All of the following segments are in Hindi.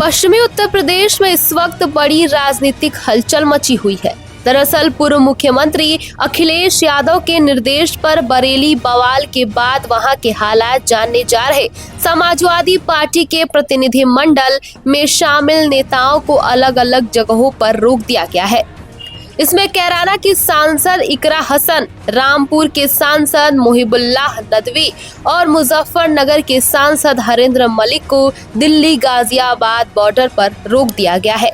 पश्चिमी उत्तर प्रदेश में इस वक्त बड़ी राजनीतिक हलचल मची हुई है। दरअसल पूर्व मुख्यमंत्री अखिलेश यादव के निर्देश पर बरेली बवाल के बाद वहां के हालात जानने जा रहे समाजवादी पार्टी के प्रतिनिधिमंडल में शामिल नेताओं को अलग अलग जगहों पर रोक दिया गया है। इसमें कैराना की सांसद इकरा हसन, रामपुर के सांसद मोहिबुल्लाह नदवी और मुजफ्फरनगर के सांसद हरेंद्र मलिक को दिल्ली गाजियाबाद बॉर्डर पर रोक दिया गया है।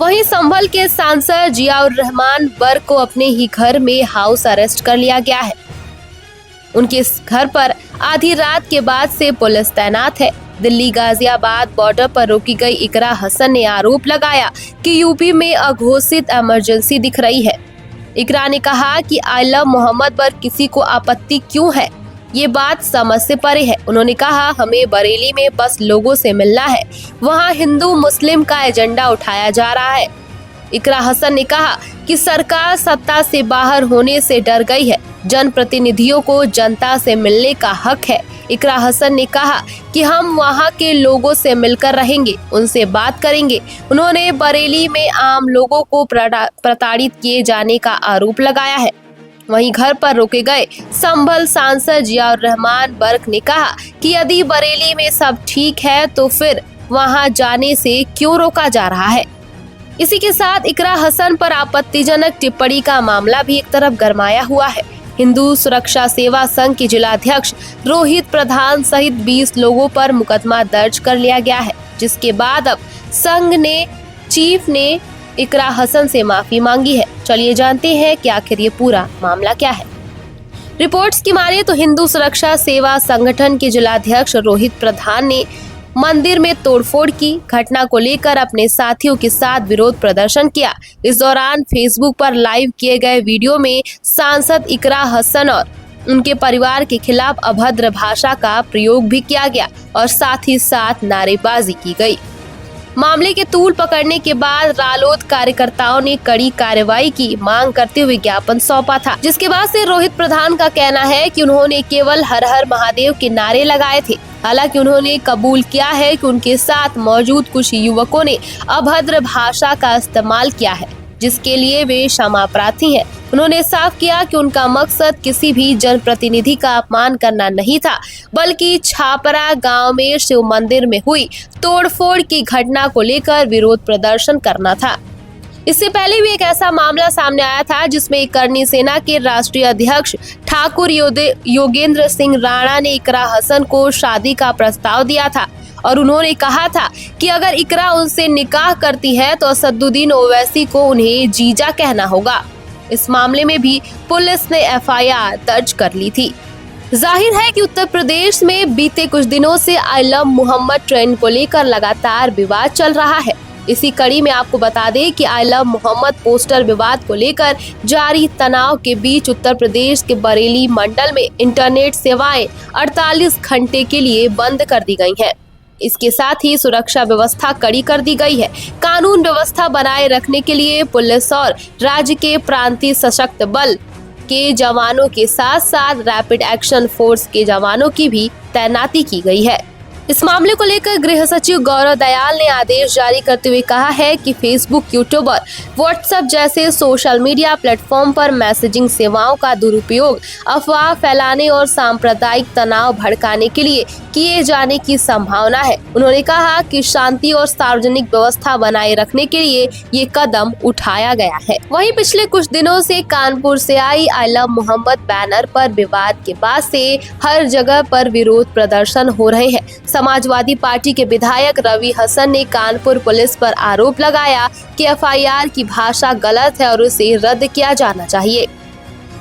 वहीं संभल के सांसद जियाउर रहमान बर्क को अपने ही घर में हाउस अरेस्ट कर लिया गया है। उनके इस घर पर आधी रात के बाद से पुलिस तैनात है। दिल्ली गाजियाबाद बॉर्डर पर रोकी गई इकरा हसन ने आरोप लगाया कि यूपी में अघोषित इमरजेंसी दिख रही है। इकरा ने कहा कि आई लव मोहम्मद पर किसी को आपत्ति क्यों है, ये बात समझ से परे है। उन्होंने कहा, हमें बरेली में बस लोगों से मिलना है, वहाँ हिंदू मुस्लिम का एजेंडा उठाया जा रहा है। इकरा हसन ने कहा कि सरकार सत्ता से बाहर होने से डर गई है, जनप्रतिनिधियों को जनता से मिलने का हक है। इकरा हसन ने कहा कि हम वहां के लोगों से मिलकर रहेंगे, उनसे बात करेंगे। उन्होंने बरेली में आम लोगों को प्रताड़ित किए जाने का आरोप लगाया है। वहीं घर पर रोके गए संभल सांसद जियाउर रहमान बर्क ने कहा कि यदि बरेली में सब ठीक है तो फिर वहां जाने से क्यों रोका जा रहा है। इसी के साथ इकरा हसन पर आपत्तिजनक टिप्पणी का मामला भी एक तरफ गरमाया हुआ है। हिंदू सुरक्षा सेवा संघ के जिलाध्यक्ष रोहित प्रधान सहित 20 लोगों पर मुकदमा दर्ज कर लिया गया है, जिसके बाद अब संघ ने चीफ ने इकरा हसन से माफी मांगी है। चलिए जानते हैं कि आखिर ये पूरा मामला क्या है। रिपोर्ट्स की माने तो हिंदू सुरक्षा सेवा संगठन के जिलाध्यक्ष रोहित प्रधान ने मंदिर में तोड़फोड़ की घटना को लेकर अपने साथियों के साथ विरोध प्रदर्शन किया। इस दौरान फेसबुक पर लाइव किए गए वीडियो में सांसद इकरा हसन और उनके परिवार के खिलाफ अभद्र भाषा का प्रयोग भी किया गया और साथ ही साथ नारेबाजी की गई। मामले के तूल पकड़ने के बाद रालोद कार्यकर्ताओं ने कड़ी कार्रवाई की मांग करते हुए ज्ञापन सौंपा था, जिसके बाद से रोहित प्रधान का कहना है कि उन्होंने केवल हर हर महादेव के नारे लगाए थे। हालांकि उन्होंने कबूल किया है कि उनके साथ मौजूद कुछ युवकों ने अभद्र भाषा का इस्तेमाल किया है, जिसके लिए वे क्षमा प्रार्थी हैं। उन्होंने साफ किया कि उनका मकसद किसी भी जनप्रतिनिधि का अपमान करना नहीं था, बल्कि छापरा गांव में शिव मंदिर में हुई तोड़फोड़ की घटना को लेकर विरोध प्रदर्शन करना था। इससे पहले भी एक ऐसा मामला सामने आया था जिसमें करनी सेना के राष्ट्रीय अध्यक्ष ठाकुर योगेंद्र सिंह राणा ने इकरा हसन को शादी का प्रस्ताव दिया था और उन्होंने कहा था कि अगर इकरा उनसे निकाह करती है तो असदुद्दीन ओवैसी को उन्हें जीजा कहना होगा। इस मामले में भी पुलिस ने एफआईआर दर्ज कर ली थी। जाहिर है कि उत्तर प्रदेश में बीते कुछ दिनों से आई लव मोहम्मद ट्रेंड को लेकर लगातार विवाद चल रहा है। इसी कड़ी में आपको बता दें कि आई लव मोहम्मद पोस्टर विवाद को लेकर जारी तनाव के बीच उत्तर प्रदेश के बरेली मंडल में इंटरनेट सेवाएं 48 घंटे के लिए बंद कर दी गई हैं। इसके साथ ही सुरक्षा व्यवस्था कड़ी कर दी गई है। कानून व्यवस्था बनाए रखने के लिए पुलिस और राज्य के प्रांतीय सशक्त बल के जवानों के साथ साथ रैपिड एक्शन फोर्स के जवानों की भी तैनाती की गई है। इस मामले को लेकर गृह सचिव गौरव दयाल ने आदेश जारी करते हुए कहा है कि फेसबुक, यूट्यूबर, व्हाट्सएप जैसे सोशल मीडिया प्लेटफॉर्म पर मैसेजिंग सेवाओं का दुरुपयोग अफवाह फैलाने और सांप्रदायिक तनाव भड़काने के लिए किए जाने की संभावना है। उन्होंने कहा कि शांति और सार्वजनिक व्यवस्था बनाए रखने के लिए ये कदम उठाया गया है। वहीं पिछले कुछ दिनों से कानपुर से आई आई लव मोहम्मद बैनर पर विवाद के बाद से हर जगह पर विरोध प्रदर्शन हो रहे हैं। समाजवादी पार्टी के विधायक रवि हसन ने कानपुर पुलिस पर आरोप लगाया कि एफआईआर की भाषा गलत है और उसे रद्द किया जाना चाहिए।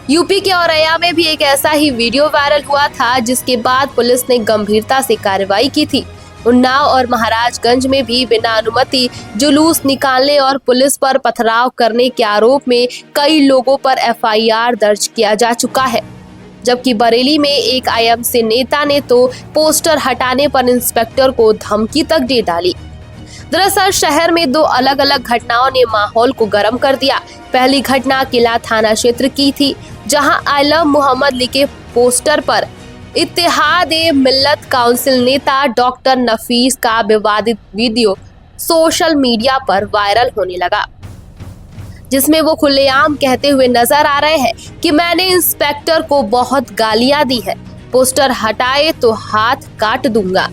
यूपी के औरैया में भी एक ऐसा ही वीडियो वायरल हुआ था, जिसके बाद पुलिस ने गंभीरता से कार्रवाई की थी। उन्नाव और महाराजगंज में भी बिना अनुमति जुलूस निकालने और पुलिस पर पथराव करने के आरोप में कई लोगों पर एफआईआर दर्ज किया जा चुका है। जबकि बरेली में एक आईएमसी नेता ने तो पोस्टर हटाने पर इंस्पेक्टर को धमकी तक दे डाली। दरअसल शहर में दो अलग अलग घटनाओं ने माहौल को गर्म कर दिया। पहली घटना किला थाना क्षेत्र की थी, जहां आई लव मोहम्मद लिखे पोस्टर पर इत्तेहाद-ए-मिल्लत काउंसिल नेता डॉक्टर नफीस का विवादित वीडियो सोशल मीडिया पर वायरल होने लगा, जिसमें वो खुलेआम कहते हुए नजर आ रहे हैं कि मैंने इंस्पेक्टर को बहुत गालियां दी है, पोस्टर हटाए तो हाथ काट दूंगा।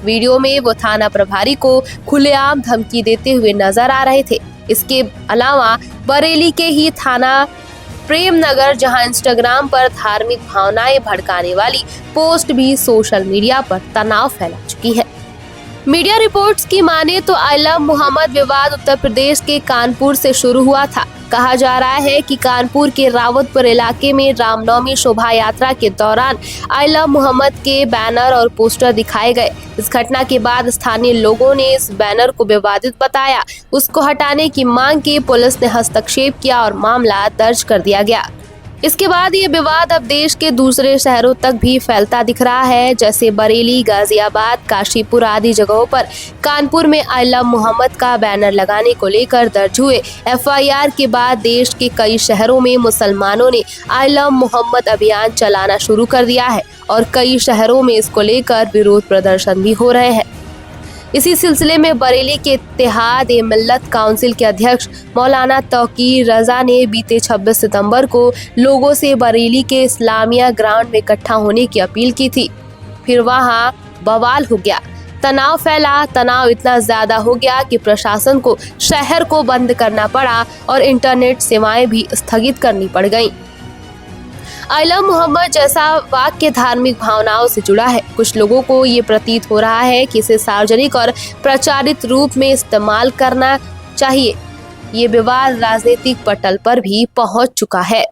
वीडियो में वो थाना प्रभारी को खुलेआम धमकी देते हुए नजर आ रहे थे। इसके अलावा बरेली के ही थाना प्रेम नगर, जहां इंस्टाग्राम पर धार्मिक भावनाएं भड़काने वाली पोस्ट भी सोशल मीडिया पर तनाव फैला चुकी है। मीडिया रिपोर्ट्स की माने तो आई लव मोहम्मद विवाद उत्तर प्रदेश के कानपुर से शुरू हुआ था। कहा जा रहा है कि कानपुर के रावतपुर इलाके में रामनवमी शोभा यात्रा के दौरान आई लव मोहम्मद के बैनर और पोस्टर दिखाए गए। इस घटना के बाद स्थानीय लोगों ने इस बैनर को विवादित बताया, उसको हटाने की मांग की। पुलिस ने हस्तक्षेप किया और मामला दर्ज कर दिया गया। इसके बाद ये विवाद अब देश के दूसरे शहरों तक भी फैलता दिख रहा है, जैसे बरेली, गाजियाबाद, काशीपुर आदि जगहों पर कानपुर में आई लव मोहम्मद का बैनर लगाने को लेकर दर्ज हुए एफआईआर के बाद देश के कई शहरों में मुसलमानों ने आई लव मोहम्मद अभियान चलाना शुरू कर दिया है और कई शहरों में इसको लेकर विरोध प्रदर्शन भी हो रहे हैं। इसी सिलसिले में बरेली के इत्तेहाद ए मिल्लत काउंसिल के अध्यक्ष मौलाना तौकीर रजा ने बीते 26 सितंबर को लोगों से बरेली के इस्लामिया ग्राउंड में इकट्ठा होने की अपील की थी। फिर वहां बवाल हो गया, तनाव फैला। तनाव इतना ज्यादा हो गया कि प्रशासन को शहर को बंद करना पड़ा और इंटरनेट सेवाएं भी स्थगित करनी पड़ गईं। आई लव मोहम्मद जैसा वाक्य धार्मिक भावनाओं से जुड़ा है। कुछ लोगों को ये प्रतीत हो रहा है कि इसे सार्वजनिक और प्रचारित रूप में इस्तेमाल करना चाहिए। ये विवाद राजनीतिक पटल पर भी पहुंच चुका है।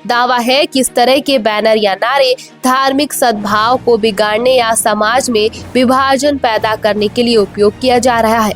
दावा है कि इस तरह के बैनर या नारे धार्मिक सद्भाव को बिगाड़ने या समाज में विभाजन पैदा करने के लिए उपयोग किया जा रहा है।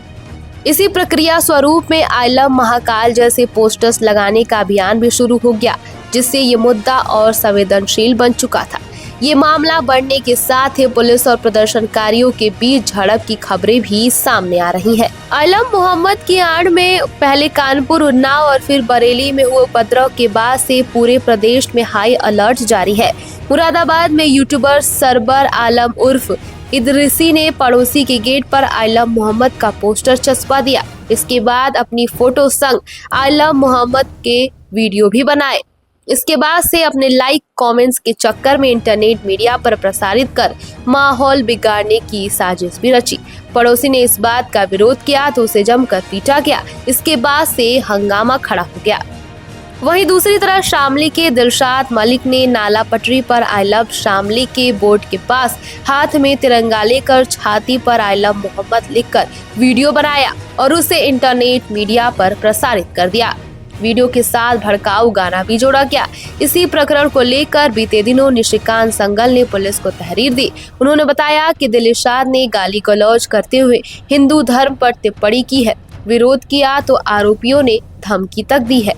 इसी प्रक्रिया स्वरूप में आई लव महाकाल जैसे पोस्टर्स लगाने का अभियान भी शुरू हो गया, जिससे ये मुद्दा और संवेदनशील बन चुका था। ये मामला बढ़ने के साथ ही पुलिस और प्रदर्शनकारियों के बीच झड़प की खबरें भी सामने आ रही हैं। आई लव मोहम्मद की आड़ में पहले कानपुर, उन्नाव और फिर बरेली में हुए उपद्रव के बाद से पूरे प्रदेश में हाई अलर्ट जारी है। मुरादाबाद में यूट्यूबर सरबर आलम उर्फ इदरिसी ने पड़ोसी के गेट पर आई लव मोहम्मद का पोस्टर चस्पा दिया। इसके बाद अपनी फोटो संग आई लव मोहम्मद के वीडियो भी बनाए। इसके बाद से अपने लाइक कमेंट्स के चक्कर में इंटरनेट मीडिया पर प्रसारित कर माहौल बिगाड़ने की साजिश भी रची। पड़ोसी ने इस बात का विरोध किया तो उसे जमकर पीटा गया। इसके बाद से हंगामा खड़ा हो गया। वहीं दूसरी तरफ शामली के दिलशाद मलिक ने नाला पटरी पर आई लव शामली के बोर्ड के पास हाथ में तिरंगा लेकर छाती पर आई लव मोहम्मद लिखकर वीडियो बनाया और उसे इंटरनेट मीडिया पर प्रसारित कर दिया। वीडियो के साथ भड़काऊ गाना भी जोड़ा गया। इसी प्रकरण को लेकर बीते दिनों निशिकांत संगल ने पुलिस को तहरीर दी। उन्होंने बताया कि दिलशाद ने गाली गलौज करते हुए हिंदू धर्म पर टिप्पणी की है, विरोध किया तो आरोपियों ने धमकी तक दी है।